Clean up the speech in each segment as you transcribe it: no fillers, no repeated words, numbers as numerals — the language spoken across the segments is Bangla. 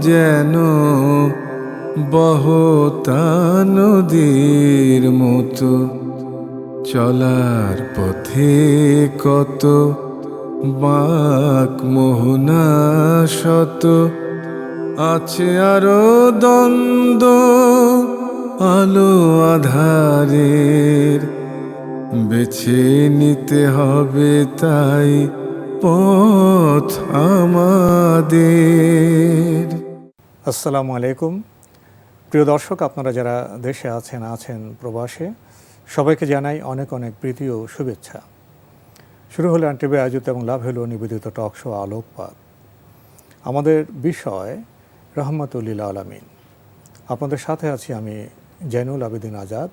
যেন বহতা নদীর মতো, চলার পথে কত বাঁক মোহনা শত, আছে আরো দ্বন্দ্ব আলো আধারের, বেছে নিতে হবে তাই পথ আমাদের। আসসালামু আলাইকুম প্রিয় দর্শক, আপনারা যারা দেশে আছেন প্রবাসে, সবাইকে জানাই অনেক অনেক প্রীতি ও শুভেচ্ছা। শুরু হলো আনটিভি আয়োজিত এবং লাভ হলো নিবেদিত টক শো আলোকপাত। আমাদের বিষয় রহমতুল্লিল আলামিন। আপনাদের সাথে আছি আমি জৈনুল আবেদিন আজাদ।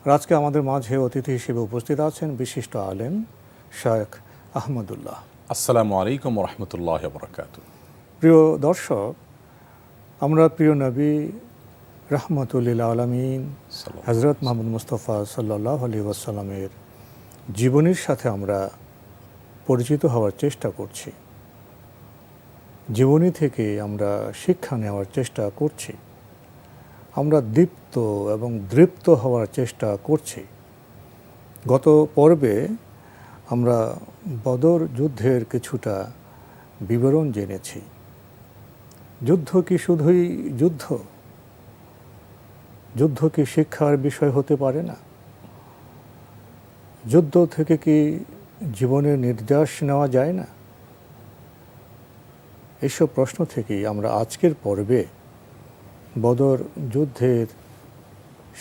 আর আজকে আমাদের মাঝে অতিথি হিসেবে উপস্থিত আছেন বিশিষ্ট আলেম শেখ আহমদুল্লাহ। আসসালামু আলাইকুম রহমতুল্লাহ বরকাতুহ। প্রিয় দর্শক, আমরা প্রিয় নবী রহমতুল্লিল আলামিন হজরত মোহাম্মদ মুস্তফা সাল্লাল্লাহু আলাইহি ওয়াসাল্লামের জীবনীর সাথে আমরা পরিচিত হওয়ার চেষ্টা করছি। জীবনী থেকে আমরা শিক্ষা নেওয়ার চেষ্টা করছি। আমরা দীপ্ত এবং দৃপ্ত হওয়ার চেষ্টা করছি। গত পর্বে আমরা বদর যুদ্ধের কিছুটা বিবরণ জেনেছি। যুদ্ধ কি শুধুই যুদ্ধ? যুদ্ধ কি শিক্ষার বিষয় হতে পারে না? যুদ্ধ থেকে কি জীবনের নির্দেশ নেওয়া যায় না? এইসব প্রশ্ন থেকেই আমরা আজকের পর্বে বদর যুদ্ধের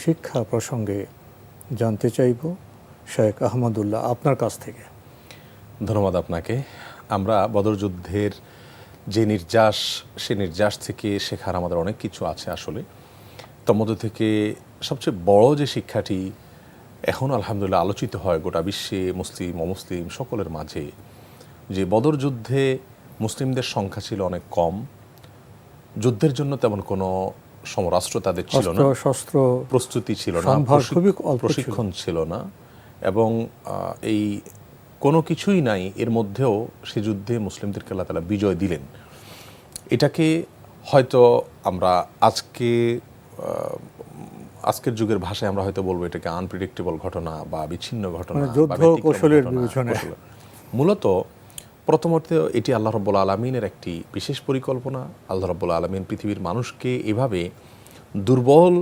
শিক্ষা প্রসঙ্গে জানতে চাইব শেখ আহমদুল্লাহ আপনার কাছ থেকে। ধন্যবাদ আপনাকে। আমরা বদর যুদ্ধের যে নির্যাস, সে নির্যাস থেকে শেখার আমাদের অনেক কিছু আছে আসলে। তার মধ্যে থেকে সবচেয়ে বড় যে শিক্ষাটি এখন আলহামদুলিল্লাহ আলোচিত হয় গোটা বিশ্বে, মুসলিম অমুসলিম সকলের মাঝে, যে বদর যুদ্ধে মুসলিমদের সংখ্যা ছিল অনেক কম। যুদ্ধের জন্য তেমন কোনো সমরাস্ত্র তাদের ছিল না, শস্ত্র প্রস্তুতি ছিল না, প্রশিক্ষণ ছিল না, এবং এই কোনো কিছুই নাই। এর মধ্যেও সে যুদ্ধে মুসলিমদেরকে আল্লাহ তাআলা বিজয় দিলেন। এটাকে হয়তো আমরা আজকের যুগের ভাষায় আমরা হয়তো বলবো এটাকে আনপ্রেডিক্টেবল ঘটনা বা বিচ্ছিন্ন ঘটনা, যুদ্ধ কৌশলের বিবেচনায়। মূলত প্রথমত এটি আল্লাহ রাব্বুল আলামিনের একটি বিশেষ পরিকল্পনা। আল্লাহ রাব্বুল আলামিন পৃথিবীর মানুষকে এভাবে দুর্বল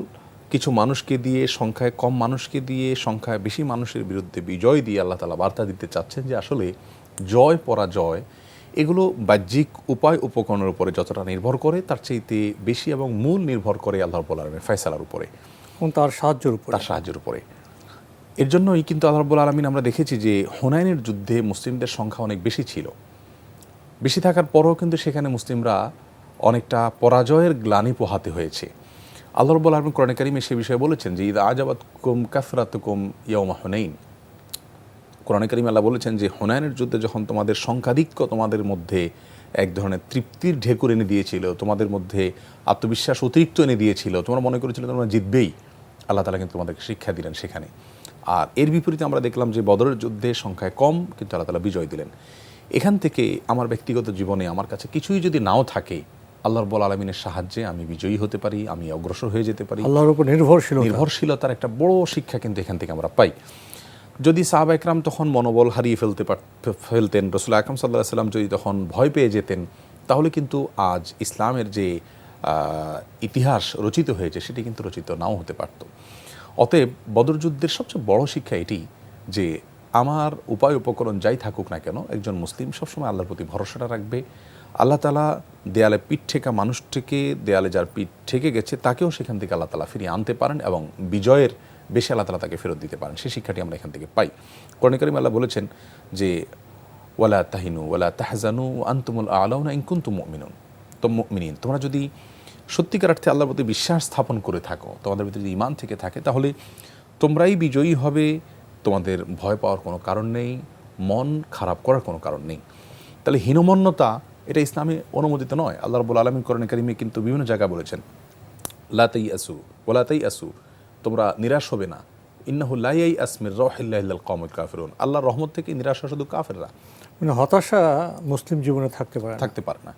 কিছু মানুষকে দিয়ে, সংখ্যায় কম মানুষকে দিয়ে সংখ্যায় বেশি মানুষের বিরুদ্ধে বিজয় দিয়ে আল্লাহ তাআলা বার্তা দিতে চাচ্ছেন যে আসলে জয় পরাজয় এগুলো বাহ্যিক উপায় উপকরণের উপরে যতটা নির্ভর করে, তার চাইতে বেশি এবং মূল নির্ভর করে আল্লাহ রাব্বুল আলামিনের ফয়সালার উপরে, তার সাহায্যের উপরে। এর জন্যই কিন্তু আল্লাহ রাব্বুল আলামিন আমরা দেখেছি যে হুনাইনের যুদ্ধে মুসলিমদের সংখ্যা অনেক বেশি ছিল। বেশি থাকার পরেও কিন্তু সেখানে মুসলিমরা অনেকটা পরাজয়ের গ্লানি পোহাতে হয়েছে। আল্লাহ রাব্বুল আলামিন কোরআনে কারিমে সে বিষয়ে বলেছেন যে ইযা আজাবাতকুম কাসরাতুকুম ইয়াউমা হুনাইন। কোরআনে কারিমে আল্লাহ বলেছেন যে হুনাইনের যুদ্ধে যখন তোমাদের সংখ্যাধিক্য তোমাদের মধ্যে এক ধরনের তৃপ্তির ঢেকুর এনে দিয়েছিল, তোমাদের মধ্যে আত্মবিশ্বাস অতিরিক্ত এনে দিয়েছিল, তোমরা মনে করেছিলে তোমরা জিতবেই, আল্লাহ তাআলা কিন্তু তোমাদেরকে শিক্ষা দিলেন সেখানে। আর এর বিপরীতে আমরা দেখলাম যে বদরের যুদ্ধে সংখ্যায় কম কিন্তু আল্লাহ তাআলা বিজয় দিলেন। এখান থেকে আমার ব্যক্তিগত জীবনে আমার কাছে কিছুই যদি নাও থাকে, আল্লাহ রাব্বুল আলামিনের সাহায্যে আমি বিজয়ী হতে পারি, আমি অগ্রসর হয়ে যেতে পারি। আল্লাহর উপর নির্ভরশীলতার একটা বড় শিক্ষা কিন্তু এখান থেকে আমরা পাই। যদি সাহাবা একরাম তখন মনোবল হারিয়ে ফেলতেন, রাসূল আকরাম সাল্লাল্লাহু আলাইহি ওয়াসাল্লাম যদি তখন ভয় পেয়ে যেতেন, তাহলে কিন্তু আজ ইসলামের যে ইতিহাস রচিত হয়েছে সেটি কিন্তু রচিত নাও হতে পারত। অতএব বদর যুদ্ধের সবচেয়ে বড় শিক্ষা এটি যে আমার উপায় উপকরণ যাই থাকুক না কেন, একজন মুসলিম সবসময় আল্লাহর প্রতি ভরসাটা রাখবে। আল্লাহ তাআলা দেয়ালে পিঠ ঠেকা মানুষটিকে, দেয়ালে যার পিঠ ঠেকে গেছে তাকেও সেখান থেকে আল্লাহ তাআলা ফিরিয়ে আনতে পারেন এবং বিজয়ের বেশি আল্লাহ তাআলা তাকে ফেরত দিতে পারেন। সেই শিক্ষাটি আমরা এখান থেকে পাই। কোরআনে কারিমে আল্লাহ বলেছেন যে ওয়ালা তাহিনু ওয়ালা তাহজানু আনতুমুল আ'লাউনা ইন কুনতুম মুমিনিন। তোমরা যদি সত্যিকার অর্থে আল্লাহর প্রতি বিশ্বাস স্থাপন করে থাকো, তোমাদের ভিতরে যদি ঈমান থেকে থাকে, তাহলে তোমরাই বিজয়ী হবে। তোমাদের ভয় পাওয়ার কোনো কারণ নেই, মন খারাপ করার কোনো কারণ নেই। তাহলে হীনমন্যতা এটা ইসলামে অনুমোদিত নয়। আল্লাহ রাব্বুল আলামিন কোরআনে কারিমে কিন্তু বিভিন্ন জায়গায় বলেছেন লা তাইয়াসু ওয়ালা তাইয়াসু, তোমরা নিরাশ হবে না। ইন্নাহু লা ইয়াইআস মির রাউহিল্লাহি ইল্লাল কওমুল কাফিরুন। আল্লাহর রহমত থেকে নিরাশা শুধু কাফেররা, হতাশা মুসলিম জীবনে থাকতে পারে না।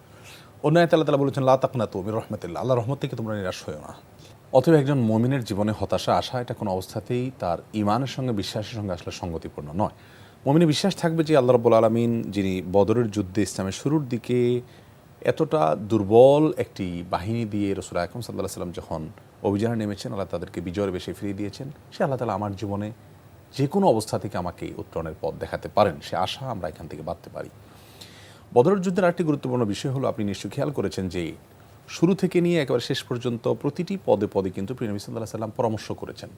অন্য আয়াতে আল্লাহ তাআলা বলেছেন লা তাকনাতু মির রাহমাতিল্লাহ, আল্লাহর রহমত থেকে তোমরা নিরাশ হয়ো না। অতএব একজন মুমিনের জীবনে হতাশা আসা এটা কোনো অবস্থাতেই তার ঈমানের সঙ্গে বিশ্বাসের সঙ্গে আসলে সঙ্গতিপূর্ণ নয়। মুমিনের বিশ্বাস থাকবে যে আল্লাহ রাব্বুল আলামিন যিনি বদরের যুদ্ধে ইসলামের শুরুর দিকে এতটা দুর্বল একটি বাহিনী দিয়ে রাসূল আকরাম সাল্লাল্লাহু আলাইহি ওয়াসাল্লাম যখন অভিযানে নেমেছেন, আল্লাহ তাদেরকে বিজয়ের বেশে ফিরিয়ে দিয়েছেন। সে আল্লাহ তাআলা আমার জীবনে যে কোনো অবস্থা থেকে আমাকে উত্তরণের পথ দেখাতে পারেন, সে আশা আমরা এখান থেকে বাঁধতে পারি। বদরের যুদ্ধের আরেকটি গুরুত্বপূর্ণ বিষয় হলো, আপনি নিশ্চয়ই খেয়াল করেছেন যে শুরু থেকে নিয়ে একেবারে শেষ পর্যন্ত প্রতিটি পদে পদে কিন্তু প্রিয় নবী সাল্লাল্লাহু আলাইহি ওয়াসাল্লাম পরামর্শ করেছেন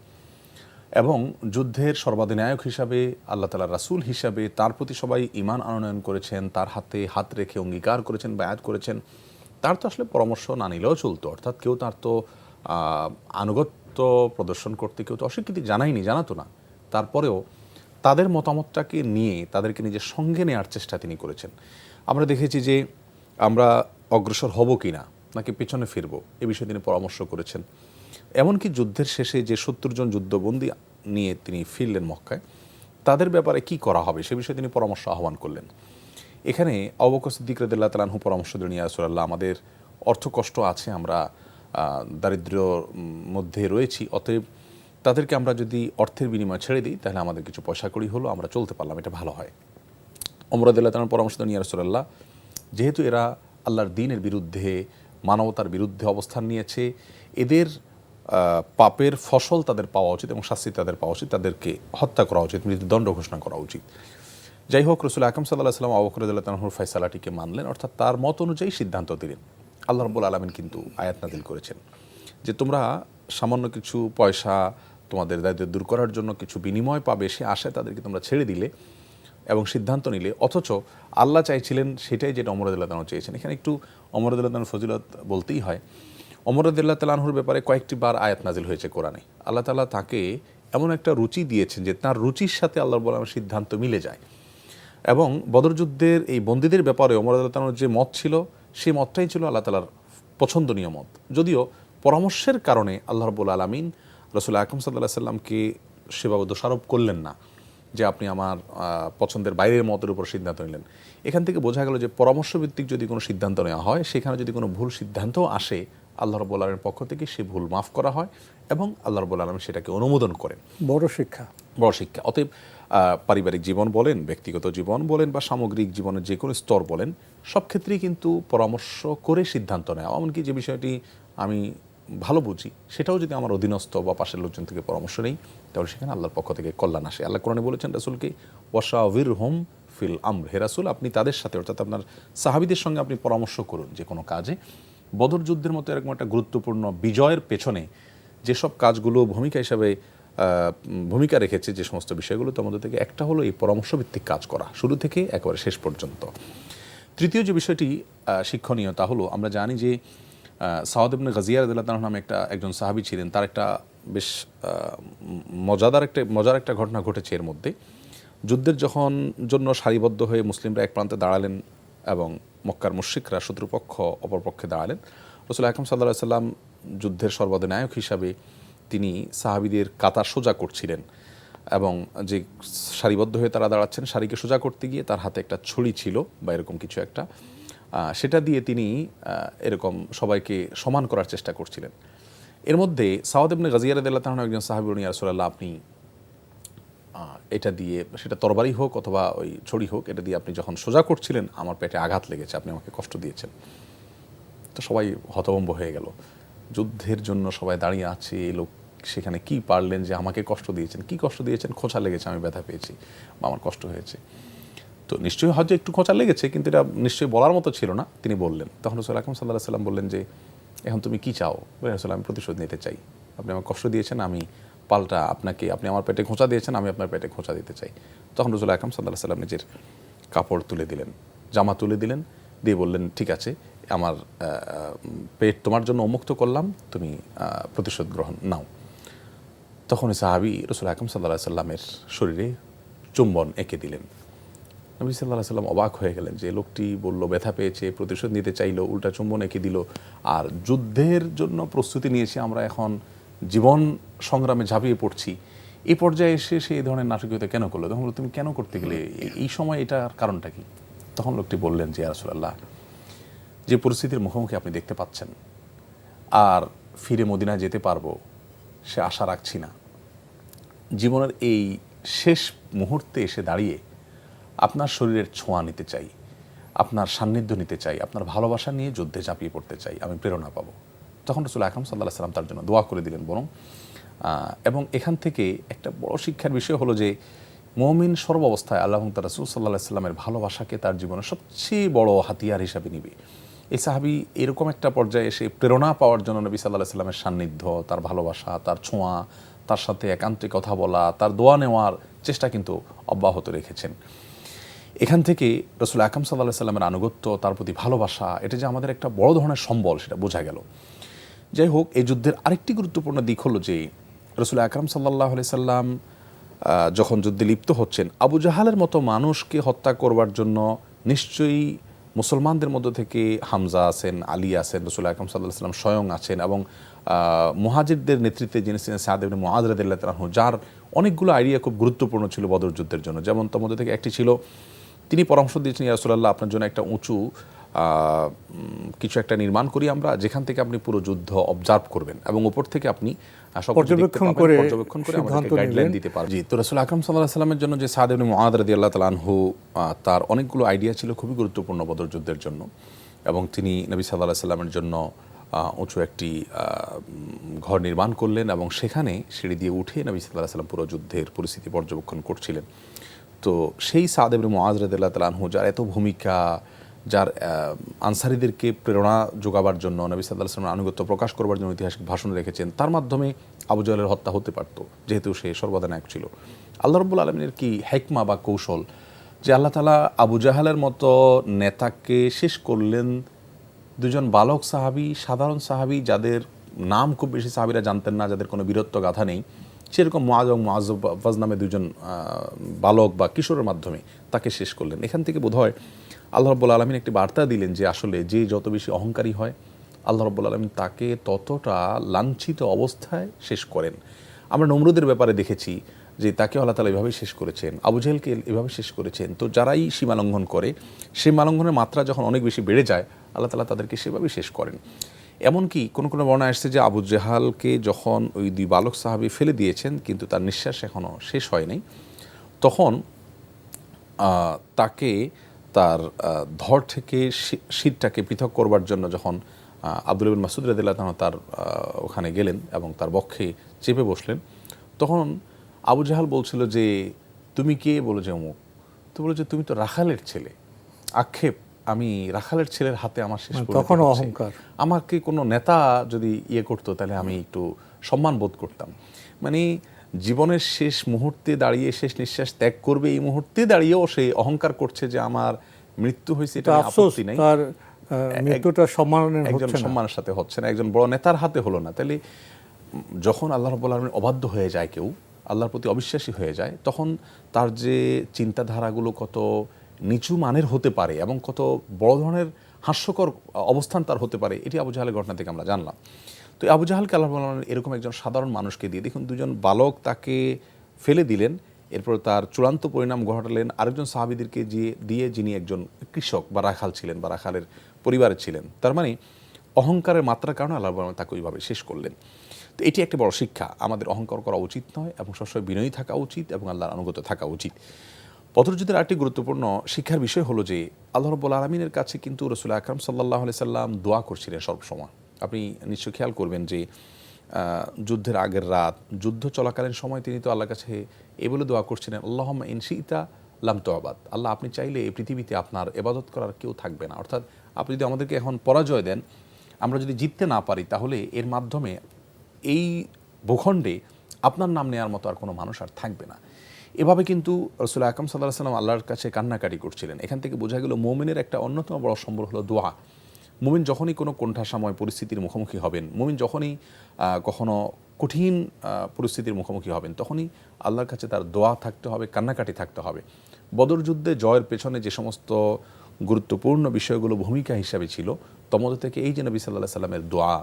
এবং যুদ্ধের সর্বাধিনায়ক হিসাবে, আল্লাহ তাআলার রাসূল হিসাবে তার প্রতি সবাই ঈমান আনয়ন করেছেন, তার হাতে হাত রেখে অঙ্গীকার করেছেন, বায়াত করেছেন। তার তো আসলে পরামর্শ না নিলেও চলতো, অর্থাৎ কেউ তার তো আনুগত্য প্রদর্শন করতে কেউ তো অস্বীকৃতি জানাতো না। তারপরেও তাদের মতামতটাকে নিয়ে তাদেরকে নিজের সঙ্গে নেওয়ার চেষ্টা তিনি করেছেন। আমরা দেখেছি যে আমরা অগ্রসর হব কি না, নাকি পেছনে ফিরব, এ বিষয়ে তিনি পরামর্শ করেছেন। এমনকি যুদ্ধের শেষে যে ৭০ জন যুদ্ধবন্দী নিয়ে তিনি ফিরলেন মক্কায়, তাদের ব্যাপারে কি করা হবে সে বিষয়ে তিনি পরামর্শ আহ্বান করলেন। এখানে আবু বকর সিদ্দিক রাদিয়াল্লাহু তাআলা আনহু পরামর্শ দিলেন, ইয়া রাসূলুল্লাহ, আমাদের অর্থ কষ্ট আছে, আমরা দারিদ্র্যর মধ্যে রয়েছি, অতএব তাদেরকে আমরা যদি অর্থের বিনিময়ে ছেড়ে দিই তাহলে আমাদের কিছু পয়সা কড়ি হলো, আমরা চলতে পারলাম, এটা ভালো হয়। ওমর রাদিয়াল্লাহু তাআলা পরামর্শ দিলেন, ইয়া রাসূলুল্লাহ, যেহেতু এরা আল্লাহর দ্বীনের বিরুদ্ধে, মানবতার বিরুদ্ধে অবস্থান নিয়েছে, এদের পাপের ফসল তাদের পাওয়া উচিত এবং শাস্তি তাদের পাওয়া উচিত, তাদেরকে হত্যা করা উচিত, মৃত্যুদণ্ড ঘোষণা করা উচিত। যাই হোক, রাসূল আকরাম সাল্লাল্লাহু আলাইহি ওয়াসাল্লাম আবু বকর রাদিয়াল্লাহু তাআলার ফয়সালাটিকে মানলেন, অর্থাৎ তার মত অনুযায়ী সিদ্ধান্ত দিলেন। আল্লাহ রাব্বুল আলামিন কিন্তু আয়াত নাযিল করেছেন যে তোমরা সামান্য কিছু পয়সা তোমাদের দায়িত্ব দূর করার জন্য কিছু বিনিময় পাবে, সে আশায় তাদেরকে তোমরা ছেড়ে দিলে এবং সিদ্ধান্ত নিলে, অথচ আল্লাহ চাইছিলেন সেটাই যেটা ওমর রাদিয়াল্লাহু তাআলা চেয়েছেন। এখানে একটু ওমর রাদিয়াল্লাহু তাআলার ফজিলত বলতেই হয়। ওমর রাদিয়াল্লাহু তাআলা আনহুর ব্যাপারে কয়েকটি বার আয়াত নাজিল হয়েছে কোরআনে। আল্লাহ তাআলা তাকে এমন একটা রুচি দিয়েছেন যে তার রুচির সাথে আল্লাহর বলা সিদ্ধান্ত মিলে যায়। এবং বদর যুদ্ধের এই বন্দীদের ব্যাপারে ওমর রাদিয়াল্লাহু তাআলার যে মত ছিল, সেই মতটাই ছিল আল্লাহ তাআলার পছন্দনীয় মত। যদিও পরামর্শের কারণে আল্লাহ রাব্বুল আলামিন রাসূল আকরাম সাল্লাল্লাহু আলাইহি ওয়াসাল্লামকে সেভাবে দোষারোপ করলেন না যে আপনি আমার পছন্দের বাইরের মতের উপর সিদ্ধান্ত নিলেন। এখান থেকে বোঝা গেল যে পরামর্শভিত্তিক যদি কোনো সিদ্ধান্ত নেওয়া হয়, সেখানে যদি কোনো ভুল সিদ্ধান্ত আসে, আল্লাহ রাব্বুল আলামিনের পক্ষ থেকে সেই ভুল মাফ করা হয় এবং আল্লাহ রাব্বুল আলামিন সেটাকে অনুমোদন করেন। বড় শিক্ষা। অতএব পারিবারিক জীবন বলেন, ব্যক্তিগত জীবন বলেন বা সামগ্রিক জীবনের যে কোনো স্তর বলেন, সব ক্ষেত্রেই কিন্তু পরামর্শ করে সিদ্ধান্ত নেওয়া, এমনকি যে বিষয়টি আমি ভালো বুঝি সেটাও যদি আমার অধীনস্থ বা পাশের লোকজন থেকে পরামর্শ নেই, তাহলে সেখানে আল্লাহর পক্ষ থেকে কল্যাণ আসে। আল্লাহ কোরআনে বলেছেন রাসূলকে, ওয়াশাওয়িরহুম ফিল আমর, হে রাসূল আপনি তাদের সাথে, অর্থাৎ আপনার সাহাবীদের সঙ্গে আপনি পরামর্শ করুন যে কোনো কাজে। বদর যুদ্ধের মতো এরকম একটা গুরুত্বপূর্ণ বিজয়ের পেছনে যেসব কাজগুলো ভূমিকা রেখেছে, যে সমস্ত বিষয়গুলো, তার মধ্যে থেকে একটা হলো এই পরামর্শভিত্তিক কাজ করা, শুরু থেকে একেবারে শেষ পর্যন্ত। তৃতীয় যে বিষয়টি শিক্ষণীয় তা হলো, আমরা জানি যে সাওদ ইবনে গাজিয়া রাদিয়াল্লাহু তাআলা নামে একজন সাহাবী ছিলেন, তার একটা বেশ মজার একটা ঘটনা ঘটেছে এর মধ্যে। যুদ্ধের জন্য সারিবদ্ধ হয়ে মুসলিমরা এক প্রান্তে দাঁড়ালেন এবং মক্কার মুশরিকরা শত্রুপক্ষ অপরপক্ষে দাঁড়ালেন। রাসূল আকরাম সাল্লাল্লাহু আলাইহি ওয়াসাল্লাম যুদ্ধের সর্বাধিনায়ক হিসাবে তিনি সাহাবীদের কাতার সোজা করছিলেন এবং যে সারিবদ্ধ হয়ে তারা দাঁড়াচ্ছেন, সারিকে সোজা করতে গিয়ে তার হাতে একটা ছড়ি ছিল বা এরকম কিছু একটা, সেটা দিয়ে তিনি এরকম সবাইকে সমান করার চেষ্টা করছিলেন। এর মধ্যে সাওদ ইবনে গাজিয়া রাদিয়াল্লাহু তাআলা একজন সাহাবী বলেন, ইয়া রাসূলুল্লাহ আপনি এটা দিয়ে, সেটা তরবারি হোক অথবা ওই ছড়ি হোক, এটা দিয়ে আপনি যখন সোজা করছিলেন আমার পেটে আঘাত লেগেছে, আপনি আমাকে কষ্ট দিয়েছেন। তো সবাই হতভম্ব হয়ে গেল। যুদ্ধের জন্য সবাই দাঁড়িয়ে আছে, এই লোক সেখানে কি পারলেন যে আমাকে কষ্ট দিয়েছেন? কি কষ্ট দিয়েছেন? খোঁচা লেগেছে, আমি ব্যথা পেয়েছি বা আমার কষ্ট হয়েছে। তো নিশ্চয়ই হয়তো একটু খোঁচা লেগেছে, কিন্তু এটা নিশ্চয়ই বলার মতো ছিল না। তিনি বললেন, তখন রাসূল আকরাম সাল্লাল্লাহু আলাইহি ওয়াসাল্লাম বললেন যে এখন তুমি কি চাও? রাসূল, আমি প্রতিশোধ নিতে চাই, আপনি আমাকে কষ্ট দিয়েছেন, আমি পাল্টা আপনি আমার পেটে খোঁচা দিয়েছেন, আমি আপনার পেটে খোঁচা দিতে চাই। তখন রাসূল আকরাম সাল্লাল্লাহু আলাইহি ওয়াসাল্লাম নিজের কাপড় তুলে দিলেন, জামা তুলে দিলেন, দিয়ে বললেন, ঠিক আছে, আমার পেট তোমার জন্য উন্মুক্ত করলাম, তুমি প্রতিশোধ গ্রহণ নাও। তখন সাহাবী রাসূল আকরাম সাল্লাল্লাহু আলাইহি ওয়াসাল্লামের শরীরে চুম্বন এঁকে দিলেন। নবী সাল্লাল্লাহু আলাইহি ওয়াসাল্লাম অবাক হয়ে গেলেন যে লোকটি বলল ব্যথা পেয়েছে, প্রতিশোধ নিতে চাইলো, উল্টা চুম্বন এঁকে দিল, আর যুদ্ধের জন্য প্রস্তুতি নিয়েছি, আমরা এখন জীবন সংগ্রামে ঝাঁপিয়ে পড়ছি, এই পর্যায়ে এসে সে এই ধরনের নাটকীয়তা কেন করলো? তখন বলল, তুমি কেন করতে গেলে এই সময়, এটার কারণটা কি? তখন লোকটি বললেন যে ইয়া রাসূলুল্লাহ, যে পরিস্থিতির মুখোমুখি আপনি দেখতে পাচ্ছেন, আর ফিরে মদিনায় যেতে পারবো সে আশা রাখছি না। জীবনের এই শেষ মুহূর্তে এসে দাঁড়িয়ে আপনার শরীরের ছোঁয়া নিতে চাই, আপনার সান্নিধ্য নিতে চাই, আপনার ভালোবাসা নিয়ে যুদ্ধে ঝাঁপিয়ে পড়তে চাই, আমি প্রেরণা পাবো। তখন রাসূল আকরাম সাল্লাল্লাহু আলাইহি সাল্লাম তার জন্য দোয়া করে দিলেন বরং। এবং এখান থেকে একটা বড় শিক্ষার বিষয় হলো যে মুমিন সর্বাবস্থায় আল্লাহ এবং তার রাসূল সাল্লাল্লাহু আলাইহি সাল্লামের ভালোবাসাকে তার জীবনের সবচেয়ে বড় হাতিয়ার হিসাবে নিবে। এই সাহাবী এরকম একটা পর্যায়ে এসে প্রেরণা পাওয়ার জন্য নবী সাল্লাল্লাহু আলাইহি সাল্লামের সান্নিধ্য, তার ভালোবাসা, তার ছোঁয়া, তার সাথে একান্তে কথা বলা, তার দোয়া নেওয়ার চেষ্টা কিন্তু অব্যাহত রেখেছেন। এখান থেকে রাসূল আকরাম সাল্লাল্লাহু আলাইহি সাল্লামের আনুগত্য, তার প্রতি ভালোবাসা, এটা যে আমাদের একটা বড় ধরনের সম্বল সেটা বোঝা গেল। যাই হোক, এই যুদ্ধের আরেকটি গুরুত্বপূর্ণ দিক হলো যে রাসূল আকরাম সাল্লাল্লাহু আলাইহি সাল্লাম যখন যুদ্ধে লিপ্ত হচ্ছেন, আবু জাহালের মতো মানুষকে হত্যা করবার জন্য নিশ্চয়ই মুসলমানদের মধ্য থেকে হামজা আছেন, আলী আছেন, রাসূল আকরাম সাল্লাল্লাহু আলাইহি সাল্লাম স্বয়ং আছেন, এবং মুহাজিরদের নেতৃত্বে যিনি ছিলেন সাদ ইবনে মুআয রাদিয়াল্লাহু তাআলা আনহু, যার অনেকগুলো আইডিয়া খুব গুরুত্বপূর্ণ ছিল বদর যুদ্ধের জন্য। যেমন তার মধ্যে থেকে একটি ছিল, তিনি পরামর্শ দিয়েছেন, ইয়া রাসূলুল্লাহ, আপনার জন্য একটা উঁচু কিছু একটা নির্মাণ করি আমরা, যেখান থেকে আপনি পুরো যুদ্ধ অবজার্ভ করবেন এবং উপর থেকে আপনি পর্যবেক্ষণ করে আমাদেরকে গাইডলাইন দিতে পারবেন। জি, তো রাসূল আকরাম সাল্লাল্লাহু আলাইহি সাল্লামের জন্য যে সাদ ইবনে মুআয রাদিয়াল্লাহু তাআলা আনহু, তার অনেকগুলো আইডিয়া ছিল খুবই গুরুত্বপূর্ণ বদর যুদ্ধের জন্য, এবং তিনি নবী সাল্লাল্লাহু আলাইহি সাল্লামের জন্য উঁচু একটি ঘর নির্মাণ করলেন এবং সেখানে সিঁড়ি দিয়ে উঠে নবী সাল্লাল্লাহু আলাইহি সাল্লাম পুরো যুদ্ধের পরিস্থিতি পর্যবেক্ষণ করছিলেন। তো সেই সাদ ইবনে মুআয রাদিয়াল্লাহু তাআলা আনহু, যার এত ভূমিকা, যার আনসারীদেরকে প্রেরণা যোগাবার জন্য, নবী সাল্লাল্লাহু আলাইহি ওয়াসাল্লামের আনুগত্য প্রকাশ করবার জন্য ঐতিহাসিক ভাষণ রেখেছেন, তার মাধ্যমে আবু জাহলের হত্যা হতে পারত, যেহেতু সে সর্বদা নায়ক ছিল। আল্লাহ রাব্বুল আলামিনের কি হিকমা বা কৌশল যে আল্লাহ তাআলা আবু জাহলের মতো নেতাকে শেষ করলেন দুজন বালক সাহাবী, সাধারণ সাহাবী, যাদের নাম খুব বেশি সাহাবীরা জানতেন না, যাদের কোনো বীরত্ব গাথা নেই, সেরকম মুআয এবং মুআজ্জাজ নামে দুজন বালক বা কিশোরের মাধ্যমে তাকে শেষ করলেন। এখান থেকে বোধহয় আল্লাহ রাব্বুল আলামিন একটি বার্তা দিলেন যে আসলে যে যত বেশি অহংকারী হয়, আল্লাহ রাব্বুল আলামিন তাকে ততটা লাঞ্ছিত অবস্থায় শেষ করেন। আমরা নমরুদের ব্যাপারে দেখেছি যে তাকে আল্লাহ তাআলা এভাবেই শেষ করেছেন, আবু জাহেলকে এভাবে শেষ করেছেন। তো যারাই সীমা লঙ্ঘন করে, সীমা লঙ্ঘনের মাত্রা যখন অনেক বেশি বেড়ে যায়, আল্লাহ তাআলা তাদেরকে সেভাবেই শেষ করেন। এমনকি কোনো কোনো বর্ণনা আসছে যে আবু জাহালকে যখন ওই দুই বালক সাহাবী ফেলে দিয়েছেন, কিন্তু তার নিঃশ্বাস এখনও শেষ হয়নি, তখন তাকে তার ধর থেকে শিরটাকে পৃথক করবার জন্য যখন আব্দুল্লাহ বিন মাসউদ রাদিয়াল্লাহু তাআলা তার ওখানে গেলেন এবং তার বক্ষে চেপে বসলেন, তখন আবু জাহাল বলছিল যে তুমি কে? বলো যে অমুক। তো বলো যে তুমি তো রাখালের ছেলে। আক্ষেপ, আমি রাখালের ছেলের হাতে আমার শেষ, তখন অহংকার। আমাকে কোনো নেতা যদি করতো তাহলে আমি একটু সম্মান বোধ করতাম। মানে জীবনের শেষ মুহূর্তে দাঁড়িয়ে, শেষ নিঃশ্বাস ত্যাগ করবে এই মুহূর্তে দাঁড়িয়েও সে অহংকার করছে যে আমার মৃত্যু হয়েছে, এটা আপত্তি নাই, তার মৃত্যুটা একজন সম্মানের সাথে হচ্ছে না, একজন বড় নেতার হাতে হলো না। তাহলে যখন আল্লাহ রাব্বুল আলামিন অবাধ্য হয়ে যায়, কেউ আল্লাহর প্রতি অবিশ্বাসী হয়ে যায়, তখন তার যে চিন্তাধারাগুলো কত নিচু মানের হতে পারে এবং কত বড় ধরনের হাস্যকর অবস্থান তার হতে পারে, এটি আবু জাহালের ঘটনা থেকে আমরা জানলাম। তো আবু জাহালকে আল্লাহ রাব্বুল আলামিন এরকম একজন সাধারণ মানুষকে দিয়ে, দেখুন দুজন বালক তাকে ফেলে দিলেন, এরপর তার চূড়ান্ত পরিণাম ঘটালেন আরেকজন সাহাবীদেরকে দিয়ে, যিনি একজন কৃষক বা রাখাল ছিলেন বা রাখালের পরিবারের ছিলেন। তার মানে অহংকারের মাত্রার কারণে আল্লাহ রাব্বুল আলামিন তাকে ওইভাবে শেষ করলেন। তো এটি একটা বড় শিক্ষা, আমাদের অহংকার করা উচিত নয় এবং সবসময় বিনয়ী থাকা উচিত এবং আল্লাহর আনুগত্য থাকা উচিত। বদর যুদ্ধের আরেকটি গুরুত্বপূর্ণ শিক্ষার বিষয় হলো যে আল্লাহ রাব্বুল আলামিনের কাছে কিন্তু রাসূল আকরাম সাল্লাল্লাহু আলাইহি সাল্লাম দোয়া করছিলেন সবসময়। আপনি নিশ্চয় খেয়াল করবেন যে যুদ্ধের আগের রাত, যুদ্ধ চলাকালীন সময় তিনি তো আল্লাহর কাছে এই বলে দোয়া করছিলেন, আল্লাহুম্মা ইন শি'তা লাম তু'বাদ, আল্লাহ আপনি চাইলে এই পৃথিবীতে আপনার ইবাদত করার কেউ থাকবে না। অর্থাৎ আপনি যদি আমাদেরকে এখন পরাজয় দেন, আমরা যদি জিততে না পারি, তাহলে এর মাধ্যমে এই ভূখণ্ডে আপনার নাম নেওয়ার মতো আর কোনো মানুষ আর থাকবে না। এভাবে কিন্তু রাসূল আকরাম সাল্লাল্লাহু আলাইহি সাল্লাম আল্লাহর কাছে কান্নাকাটি করছিলেন। এখান থেকে বোঝা গেল মুমিনের একটা অন্যতম বড় সম্বল হলো দোয়া। মুমিন যখনই কোনো কোণঠাসাময় পরিস্থিতির মুখোমুখি হবেন, মুমিন যখনই কখনো কঠিন পরিস্থিতির মুখোমুখি হবেন, তখনই আল্লাহর কাছে তার দোয়া থাকতে হবে, কান্নাকাটি থাকতে হবে। বদর যুদ্ধে জয়ের পেছনে যে সমস্ত গুরুত্বপূর্ণ বিষয়গুলো ভূমিকা হিসাবে ছিল, তন্মধ্যে থেকে এই যে নবী সাল্লাল্লাহু আলাইহি সাল্লামের দোয়া,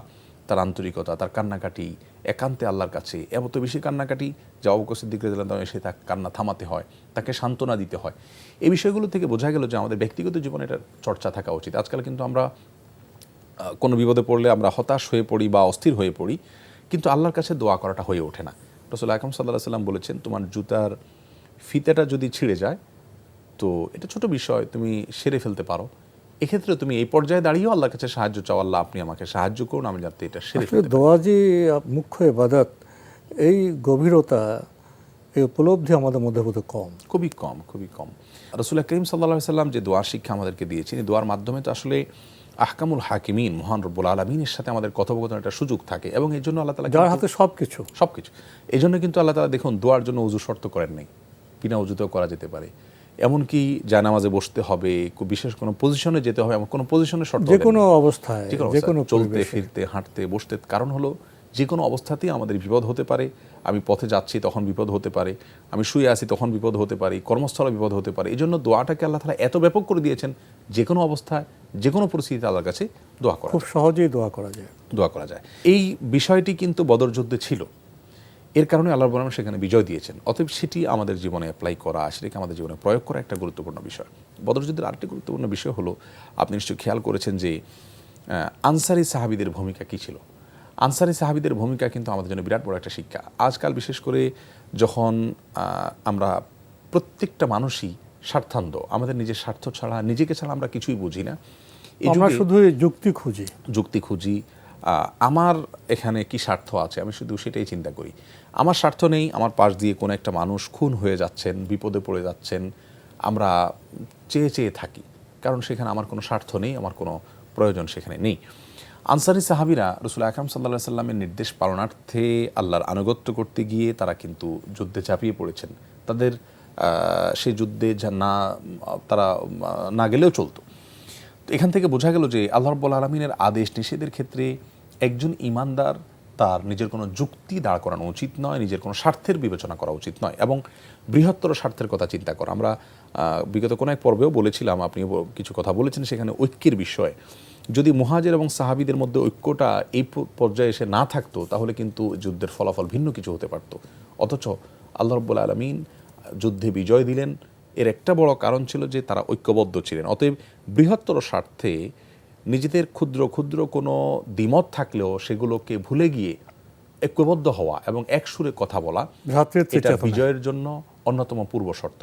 তার আন্তরিকতা, তার কান্নাকাটি, একান্তে আল্লাহর কাছে এত বেশি কান্নাকাটি যে আবু বকর সিদ্দিক রাদিয়াল্লাহু আনহু এসে তাকে কান্না থামাতে হয়, তাকে সান্ত্বনা দিতে হয়। এই বিষয়গুলো থেকে বোঝা গেল যে আমাদের ব্যক্তিগত জীবনে এটার চর্চা থাকা উচিত। আজকাল কিন্তু আমরা কোনো বিপদে পড়লে আমরা হতাশ হয়ে পড়ি বা অস্থির হয়ে পড়ি, কিন্তু আল্লাহর কাছে দোয়া করাটা হয়ে ওঠে না। রাসূল আকরাম সাল্লাল্লাহু আলাইহি সাল্লাম বলেছেন, তোমার জুতার ফিতাটা যদি ছিঁড়ে যায় তো এটা ছোট বিষয়, তুমি সেরে ফেলতে পারো। এক্ষেত্রে তুমি এই পর্যায়ে দাঁড়িয়েও আল্লাহর কাছে সাহায্য চাও, আল্লাহ আপনি আমাকে সাহায্য করুন, আমি যাতে এটা সেরে আসলে ফেলতে পারি। দোয়া যে মুখ্য ইবাদত, এই গভীরতা, এই উপলব্ধি আমাদের মধ্যে বোধহয় কম। খুবই কম, খুবই কম। রাসূল করিম সাল্লাল্লাহু আলাইহি সাল্লাম যে দোয়ার শিক্ষা আমাদেরকে দিয়েছেন, এই দোয়ার মাধ্যমে তো আসলে আহকামুল হাকিমিন, মহান রব্বুল আলামিনের সাথে আমাদের কথোপকথনের একটা সুযোগ থাকে, এবং এই জন্য আল্লাহ তাআলা যার হাতে সবকিছু। সবকিছু, এই জন্য কিন্তু আল্লাহ তাআলা দেখুন দোয়ার জন্য উযু শর্ত করেন নাই, বিনা উযুতেও করা যেতে পারে। এমনকি জানামাজে বসতে হবে, বিশেষ কোনো পজিশনে যেতে হবে, এমন কোনো পজিশনের শর্ত যে কোনো অবস্থায়, যে কোনো চলতে ফিরতে হাঁটতে বসতে, কারণ হলো যে কোনো অবস্থাতেই আমাদের বিপদ হতে পারে। আমি পথে যাচ্ছি তখন বিপদ হতে পারে, আমি শুয়ে আছি তখন বিপদ হতে পারে, কর্মস্থলে বিপদ হতে পারে। এই জন্য দোয়াটাকে আল্লাহ তাআলা এত ব্যাপক করে দিয়েছেন, যে কোনো অবস্থায় যে কোনো পরিস্থিতিতে আল্লাহর কাছে দোয়া করা, খুব সহজেই দোয়া করা যায়। এই বিষয়টি কিন্তু বদর যুদ্ধে ছিল, এর কারণে আল্লাহ রাব্বুল আলামিন সেখানে বিজয় দিয়েছেন। অতএব সেটি আমাদের জীবনে অ্যাপ্লাই করা, সেটাকে আমাদের জীবনে প্রয়োগ করা একটা গুরুত্বপূর্ণ বিষয়। বদর যুদ্ধের আরেকটি গুরুত্বপূর্ণ বিষয় হলো, আপনি নিশ্চয়ই খেয়াল করেছেন যে আনসারি সাহাবীদের ভূমিকা কী ছিল। আনসারি সাহাবীদের ভূমিকা কিন্তু আমাদের জন্য বিরাট বড় একটা শিক্ষা। আজকাল বিশেষ করে যখন আমরা প্রত্যেকটা মানুষই স্বার্থান্ধ, আমাদের নিজের স্বার্থ ছাড়া, নিজেকে ছাড়া আমরা কিছুই বুঝি না, আমরা শুধু যুক্তি খুঁজি। আমার এখানে কি স্বার্থ আছে, আমি শুধু সেটাই চিন্তা করি। আমার স্বার্থ নেই, আমার পাশ দিয়ে কোনো একটা মানুষ খুন হয়ে যাচ্ছেন, বিপদে পড়ে যাচ্ছেন, আমরা চেয়ে চেয়ে থাকি, কারণ সেখানে আমার কোনো স্বার্থ নেই, আমার কোনো প্রয়োজন সেখানে নেই। আনসারি সাহাবীরা রাসূল আকরাম সাল্লাল্লাহু আলাইহি সাল্লামের নির্দেশ পালনার্থে আল্লাহর আনুগত্য করতে গিয়ে তারা কিন্তু যুদ্ধে ঝাঁপিয়ে পড়েছেন। তাদের সেই যুদ্ধে তারা না গেলেও চলতো। তো এখান থেকে বোঝা গেল যে আল্লাহ রাব্বুল আলামিনের আদেশ নিষেধের ক্ষেত্রে একজন ঈমানদার তার নিজের কোনো যুক্তি দাঁড় করানো উচিত নয়, নিজের কোনো স্বার্থের বিবেচনা করা উচিত নয়, এবং বৃহত্তর স্বার্থের কথা চিন্তা করা। আমরা বিগত কোনো এক পর্বেও বলেছিলাম, আপনি কিছু কথা বলেছেন সেখানে ঐক্যের বিষয়ে। যদি মুহাজির এবং সাহাবীদের মধ্যে ঐক্যটা এই পর্যায়ে এসে না থাকতো, তাহলে কিন্তু যুদ্ধের ফলাফল ভিন্ন কিছু হতে পারত। অথচ আল্লাহ রাব্বুল আলামিন যুদ্ধে বিজয় দিলেন, এর একটা বড় কারণ ছিল যে তারা ঐক্যবদ্ধ ছিলেন। অতএব বৃহত্তর স্বার্থে নিজেদের ক্ষুদ্র ক্ষুদ্র কোনো দ্বিমত থাকলেও সেগুলোকে ভুলে গিয়ে ঐক্যবদ্ধ হওয়া এবং এক সুরে কথা বলা, এটা বিজয়ের জন্য অন্যতম পূর্ব শর্ত।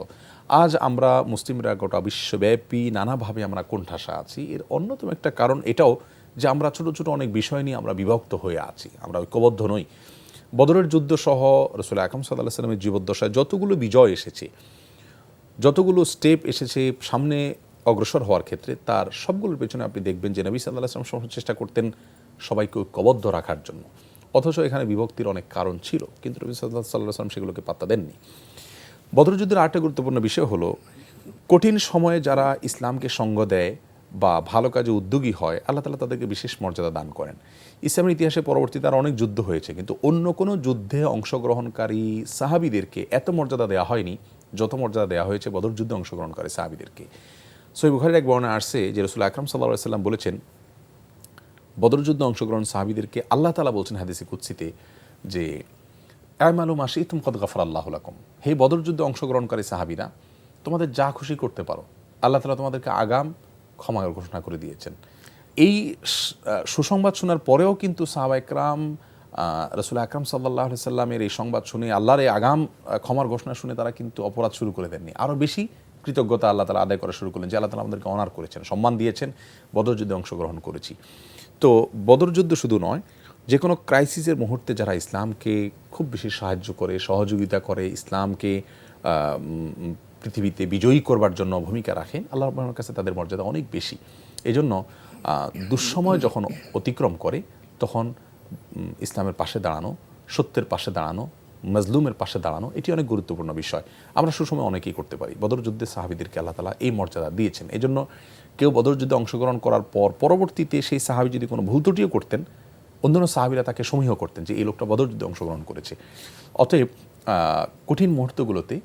আজ আমরা মুসলিমরা গোটা বিশ্বব্যাপী নানাভাবে আমরা কোণঠাসা আছি, এর অন্যতম একটা কারণ এটাও যে আমরা ছোট ছোট অনেক বিষয় নিয়ে আমরা বিভক্ত হয়ে আছি, আমরা ঐক্যবদ্ধ নই। বদরের যুদ্ধ সহ রাসূল আকরাম সাল্লাল্লাহু আলাইহি সাল্লামের জীবদ্দশায় যতগুলো বিজয় এসেছে, যতগুলো স্টেপ এসেছে সামনে অগ্রসর হওয়ার ক্ষেত্রে, তার সবগুলোর পেছনে আপনি দেখবেন যে নবী সাল্লাল্লাহু আলাইহি ওয়াসাল্লাম চেষ্টা করতেন সবাইকে ঐক্যবদ্ধ রাখার জন্য। অথচ এখানে বিভক্তির অনেক কারণ ছিল, কিন্তু নবী সাল্লাল্লাহু আলাইহি ওয়াসাল্লাম সেগুলোকে পাত্তা দেননি। বদর যুদ্ধের আরেকটা গুরুত্বপূর্ণ বিষয় হলো, কঠিন সময়ে যারা ইসলামকে সঙ্গ দেয় বা ভালো কাজে উদ্যোগী হয়, আল্লাহ তাআলা তাদেরকে বিশেষ মর্যাদা দান করেন। ইসলামের ইতিহাসে পরবর্তীতে আর অনেক যুদ্ধ হয়েছে, কিন্তু অন্য কোনো যুদ্ধে অংশগ্রহণকারী সাহাবীদেরকে এত মর্যাদা দেওয়া হয়নি যত মর্যাদা দেওয়া হয়েছে বদর যুদ্ধে অংশগ্রহণকারী সাহাবীদেরকে। সহিহ বুখারীর এক বর্ণনায় আসছে যে রাসূল আকরাম সাল্লাল্লাহু আলাইহি সাল্লাম বলেছেন, বদর যুদ্ধে অংশগ্রহণ সাহাবীদেরকে আল্লাহ তাআলা বলছেন হাদিসে কুদসিতে যে আমালু মা শি'তুম ক্বাদ গাফারাল্লাহু লাকুম, হে বদর যুদ্ধে অংশগ্রহণকারী সাহাবীরা, তোমাদের যা খুশি করতে পারো, আল্লাহ তাআলা তোমাদেরকে আগাম ক্ষমার ঘোষণা করে দিয়েছেন। এই সুসংবাদ শোনার পরেও কিন্তু সাহাবায়ে কেরাম রাসূল আকরাম সাল্লাল্লাহু আলাইহি সাল্লামের এই সংবাদ শুনে, আল্লাহর এই আগাম ক্ষমার ঘোষণা শুনে তারা কিন্তু অপরাধ শুরু করে দেননি। আরও বেশি কৃতজ্ঞতা আল্লাহ তাআলা আদায় করা শুরু করলেন যে আল্লাহ তাআলা আমাদেরকে অনার করেছেন, সম্মান দিয়েছেন, বদর যুদ্ধে অংশগ্রহণ করেছি। তো বদর যুদ্ধ শুধু নয়, যে কোনো ক্রাইসিসের মুহূর্তে যারা ইসলামকে খুব বেশি সাহায্য করে, সহযোগিতা করে, ইসলামকে পৃথিবীতে বিজয়ী করবার জন্য ভূমিকা রাখেন, আল্লাহ রাব্বুল কাছে তাদের মর্যাদা অনেক বেশি। এই জন্য দুঃসময় যখন অতিক্রম করে, তখন ইসলামের পাশে দাঁড়ানো, সত্যের পাশে দাঁড়ানো, মাজলুমের পাশে দাঁড়ানো, এটি অনেক গুরুত্বপূর্ণ বিষয়। আমরা সুসময় অনেকেই করতে পারি, বদর যুদ্ধে সাহাবীদেরকে আল্লাহ তাআলা এই মর্যাদা দিয়েছেন। এই জন্য কেউ বদর যুদ্ধে অংশগ্রহণ করার পর পরবর্তীতে সেই সাহাবী যদি কোনো ভুল ত্রুটিও করতেন, অন্যান্য সাহাবীরা তাকে সমীহ করতেন যে এই লোকটা বদর যুদ্ধে অংশগ্রহণ করেছে। অতএব কঠিন মুহূর্তগুলোতে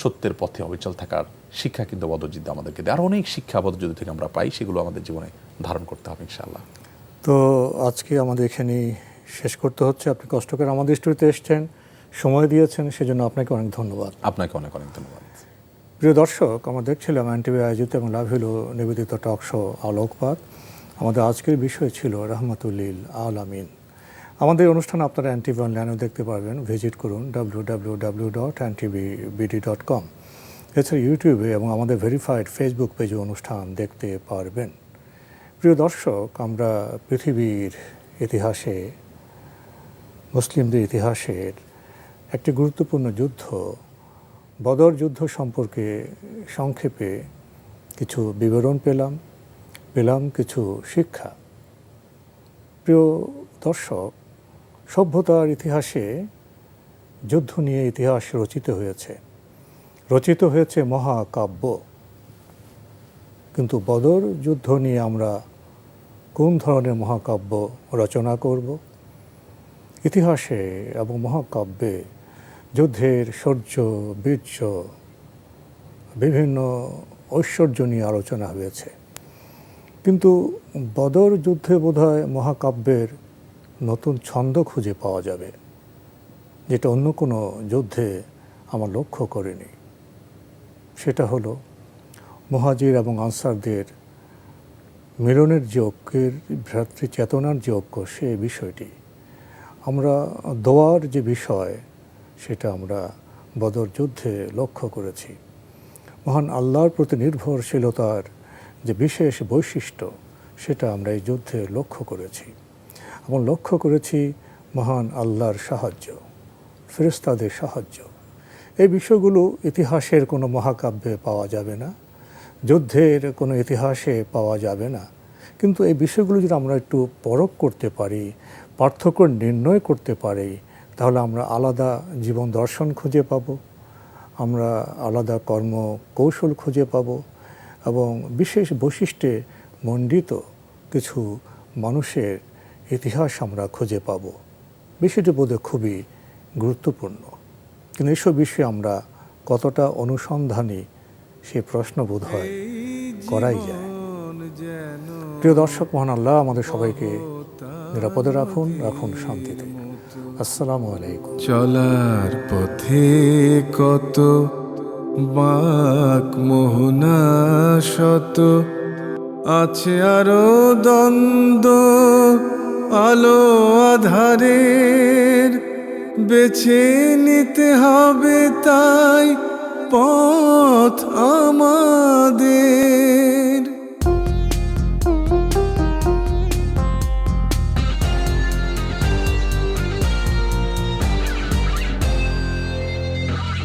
সত্যের পথে অবিচল থাকার শিক্ষা কিন্তু বদর যুদ্ধ আমাদেরকে দেয়। আর অনেক শিক্ষা বদর যুদ্ধ থেকে আমরা পাই, সেগুলো আমাদের জীবনে ধারণ করতে হবে ইনশাআল্লাহ। তো আজকে আমাদের এখানেই শেষ করতে হচ্ছে। আপনি কষ্ট করে আমাদের স্টুডিওতে এসেছেন, সময় দিয়েছেন, সেজন্য আপনাকে অনেক ধন্যবাদ। আপনাকে অনেক অনেক ধন্যবাদ। প্রিয় দর্শক, আমরা দেখছিলাম এনটিভি আয়োজিত এবং লাভ হলো নিবেদিত টক শো আলোকপাত। আমাদের আজকের বিষয় ছিল রাহমাতুল্লিল আলামিন। আমাদের অনুষ্ঠান আপনারা এনটিভি অনলাইনেও দেখতে পারবেন, ভিজিট করুন www.ntbbd.com। এছাড়া ইউটিউবে এবং আমাদের ভেরিফাইড ফেসবুক পেজে অনুষ্ঠান দেখতে পারবেন। প্রিয় দর্শক, আমরা পৃথিবীর ইতিহাসে, মুসলিমদের ইতিহাসের একটি গুরুত্বপূর্ণ যুদ্ধ, বদর যুদ্ধ সম্পর্কে সংক্ষেপে কিছু বিবরণ পেলাম কিছু শিক্ষা। প্রিয় দর্শক, সভ্যতার ইতিহাসে যুদ্ধ নিয়ে ইতিহাস রচিত হয়েছে মহাকাব্য। কিন্তু বদর যুদ্ধ নিয়ে আমরা কোন ধরনের মহাকাব্য রচনা করব? ইতিহাসে এবং মহাকাব্যে যুদ্ধের শৌর্য, বীর্য, বিভিন্ন ঐশ্বর্য নিয়ে আলোচনা হয়েছে। কিন্তু বদর যুদ্ধে বোধহয় মহাকাব্যের নতুন ছন্দ খুঁজে পাওয়া যাবে, যেটা অন্য কোনো যুদ্ধে আমরা লক্ষ্য করিনি। সেটা হলো মুহাজির এবং আনসারদের মিলনের যে ঐক্যের, ভ্রাতৃ চেতনার যে ঐক্য, সে বিষয়টি আমরা দোয়ার যে বিষয়, সেটা আমরা বদর যুদ্ধে লক্ষ্য করেছি। মহান আল্লাহর প্রতি নির্ভরশীলতার যে বিশেষ বৈশিষ্ট্য, সেটা আমরা এই যুদ্ধে লক্ষ্য করেছি। এবং লক্ষ্য করেছি মহান আল্লাহর সাহায্য, ফেরেশতাদের সাহায্য। এই বিষয়গুলো ইতিহাসের কোনো মহাকাব্যে পাওয়া যাবে না, যুদ্ধের কোনো ইতিহাসে পাওয়া যাবে না। কিন্তু এই বিষয়গুলো যদি আমরা একটু পরখ করতে পারি, পার্থক্য নির্ণয় করতে পারি, তাহলে আমরা আলাদা জীবন দর্শন খুঁজে পাব, আমরা আলাদা কর্ম কৌশল খুঁজে পাব, এবং বিশেষ বৈশিষ্ট্যে মণ্ডিত কিছু মানুষের ইতিহাস আমরা খুঁজে পাব। বিষয়টি বোধহয় খুবই গুরুত্বপূর্ণ। কিন্তু এসব বিষয়ে আমরা কতটা অনুসন্ধানী, সে প্রশ্ন বোধহয় করাই যায়। প্রিয় দর্শক, মহান আল্লাহ আমাদের সবাইকে নিরাপদে রাখুন শান্তিতে। আসসালামু আলাইকুম। চলার পথে কত বাঁক মোহনা শত, আছে আরো দ্বন্দ্ব আলো আধারের, বেছে নিতে হবে তাই পথ আমাদের।